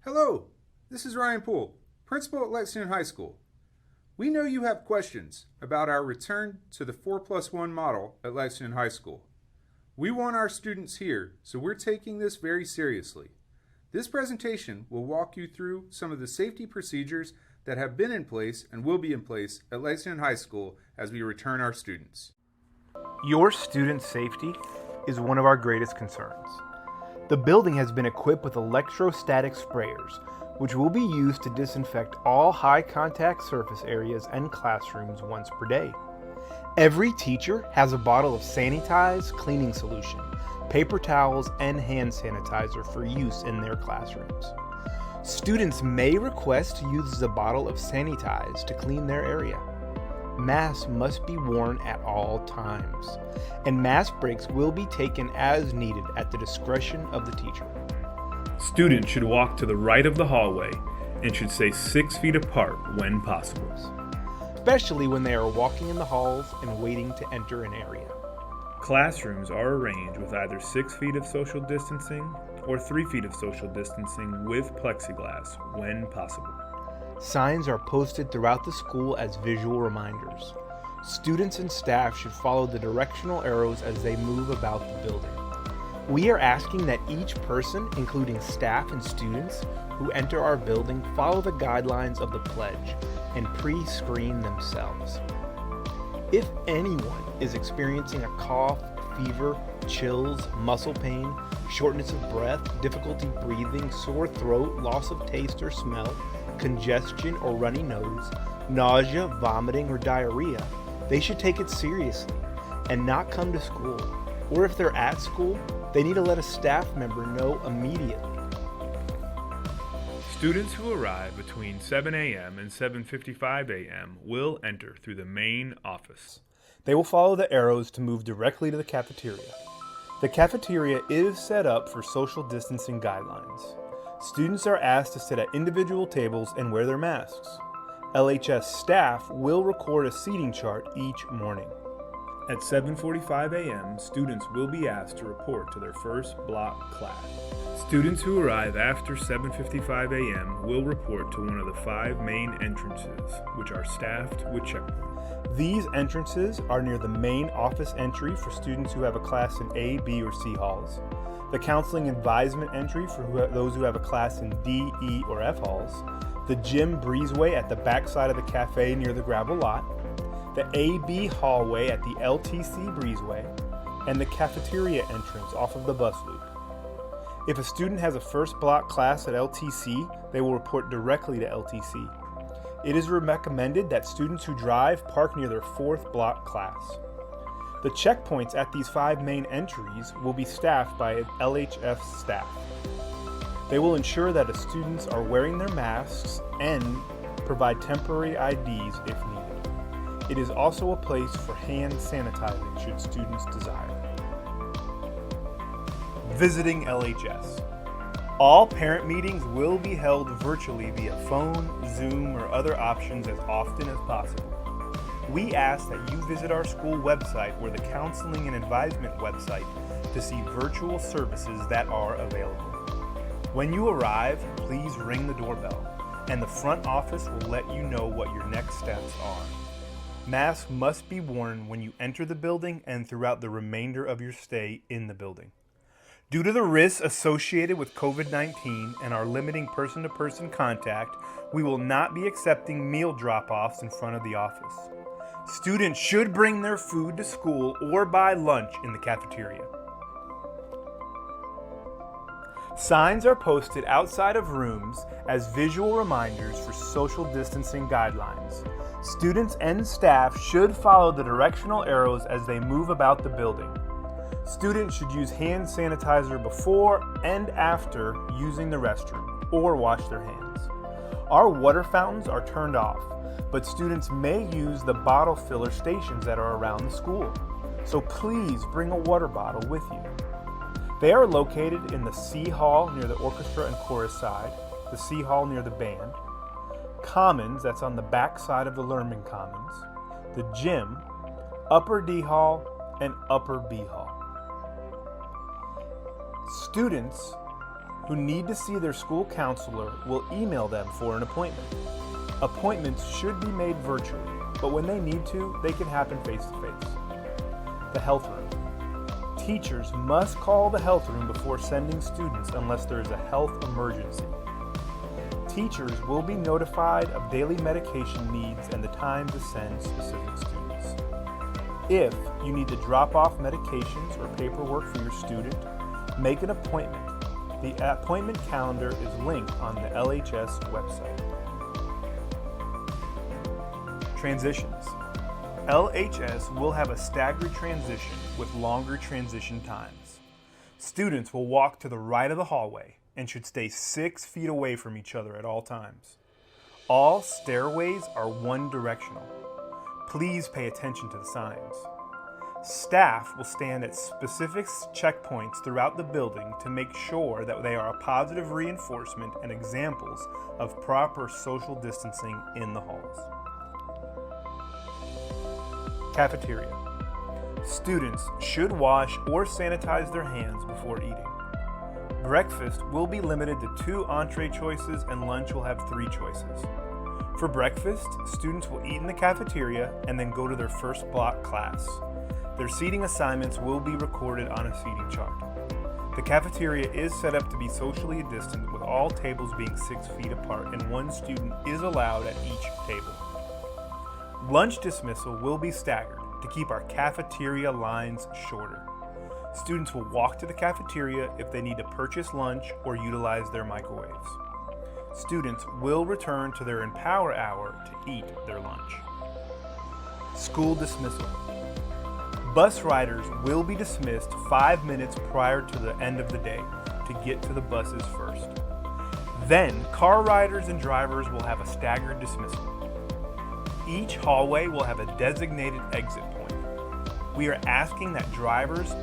Hello, this is Ryan Poole, principal at Lexington High School. We know you have questions about our return to the 4+1 model at Lexington High School. We want our students here, so we're taking this very seriously. This presentation will walk you through some of the safety procedures that have been in place and will be in place at Lexington High School as we return our students. Your student safety is one of our greatest concerns. The building has been equipped with electrostatic sprayers, which will be used to disinfect all high-contact surface areas and classrooms once per day. Every teacher has a bottle of sanitized cleaning solution, paper towels, and hand sanitizer for use in their classrooms. Students may request to use the bottle of sanitize to clean their area. Masks must be worn at all times, and mask breaks will be taken as needed at the discretion of the teacher. Students should walk to the right of the hallway and should stay 6 feet apart when possible, especially when they are walking in the halls and waiting to enter an area. Classrooms are arranged with either 6 feet of social distancing or 3 feet of social distancing with plexiglass when possible. Signs are posted throughout the school as visual reminders. Students and staff should follow the directional arrows as they move about the building. We are asking that each person, including staff and students who enter our building, follow the guidelines of the pledge and pre-screen themselves. If anyone is experiencing a cough, fever, chills, muscle pain, shortness of breath, difficulty breathing, sore throat, loss of taste or smell, congestion or runny nose, nausea, vomiting, or diarrhea, they should take it seriously and not come to school. Or if they're at school, they need to let a staff member know immediately. Students who arrive between 7 a.m. and 7:55 a.m. will enter through the main office. They will follow the arrows to move directly to the cafeteria. The cafeteria is set up for social distancing guidelines. Students are asked to sit at individual tables and wear their masks. LHS staff will record a seating chart each morning. At 7:45 a.m., students will be asked to report to their first block class. Students who arrive after 7:55 a.m. will report to one of the 5 main entrances, which are staffed with checkpoints. These entrances are near the main office entry for students who have a class in A, B, or C halls, the counseling advisement entry for those who have a class in D, E, or F halls, the gym breezeway at the back side of the cafe near the gravel lot, the A-B hallway at the LTC breezeway, and the cafeteria entrance off of the bus loop. If a student has a first block class at LTC, they will report directly to LTC. It is recommended that students who drive park near their 4th block class. The checkpoints at these 5 main entries will be staffed by LHF staff. They will ensure that the students are wearing their masks and provide temporary IDs if needed. It is also a place for hand sanitizing should students desire. Visiting LHS. All parent meetings will be held virtually via phone, Zoom, or other options as often as possible. We ask that you visit our school website or the counseling and advisement website to see virtual services that are available. When you arrive, please ring the doorbell, and the front office will let you know what your next steps are. Masks must be worn when you enter the building and throughout the remainder of your stay in the building. Due to the risks associated with COVID-19 and our limiting person-to-person contact, we will not be accepting meal drop-offs in front of the office. Students should bring their food to school or buy lunch in the cafeteria. Signs are posted outside of rooms as visual reminders for social distancing guidelines. Students and staff should follow the directional arrows as they move about the building. Students should use hand sanitizer before and after using the restroom or wash their hands. Our water fountains are turned off, but students may use the bottle filler stations that are around the school. So please bring a water bottle with you. They are located in the C Hall near the orchestra and chorus side, the C Hall near the band, Commons, that's on the back side of the Learning Commons, the gym, Upper D Hall, and Upper B Hall. Students who need to see their school counselor will email them for an appointment. Appointments should be made virtually, but when they need to, they can happen face-to-face. The health room. Teachers must call the health room before sending students unless there is a health emergency. Teachers will be notified of daily medication needs and the time to send specific students. If you need to drop off medications or paperwork for your student, make an appointment. The appointment calendar is linked on the LHS website. Transitions. LHS will have a staggered transition with longer transition times. Students will walk to the right of the hallway and should stay 6 feet away from each other at all times. All stairways are one-directional. Please pay attention to the signs. Staff will stand at specific checkpoints throughout the building to make sure that they are a positive reinforcement and examples of proper social distancing in the halls. Cafeteria. Students should wash or sanitize their hands before eating. Breakfast will be limited to 2 entree choices and lunch will have 3 choices. For breakfast, students will eat in the cafeteria and then go to their first block class. Their seating assignments will be recorded on a seating chart. The cafeteria is set up to be socially distant with all tables being 6 feet apart and 1 student is allowed at each table. Lunch dismissal will be staggered to keep our cafeteria lines shorter. Students will walk to the cafeteria if they need to purchase lunch or utilize their microwaves. Students will return to their Empower Hour to eat their lunch. School dismissal. Bus riders will be dismissed 5 minutes prior to the end of the day to get to the buses first. Then, car riders and drivers will have a staggered dismissal. Each hallway will have a designated exit point. We are asking that drivers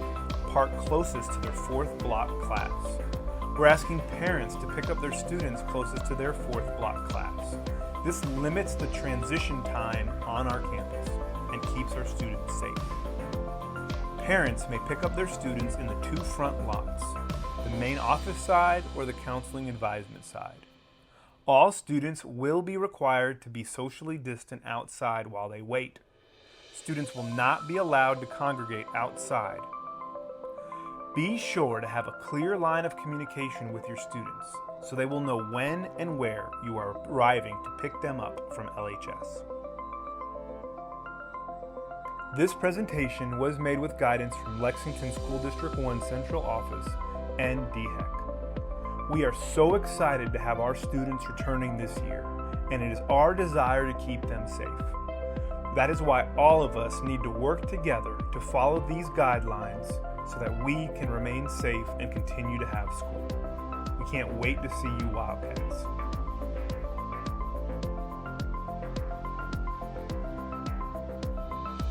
park closest to their 4th block class. We're asking parents to pick up their students closest to their 4th block class. This limits the transition time on our campus and keeps our students safe. Parents may pick up their students in the 2 front lots, the main office side or the counseling advisement side. All students will be required to be socially distant outside while they wait. Students will not be allowed to congregate outside. Be sure to have a clear line of communication with your students so they will know when and where you are arriving to pick them up from LHS. This presentation was made with guidance from Lexington School District 1 Central Office and DHEC. We are so excited to have our students returning this year, and it is our desire to keep them safe. That is why all of us need to work together to follow these guidelines so that we can remain safe and continue to have school. We can't wait to see you Wildcats.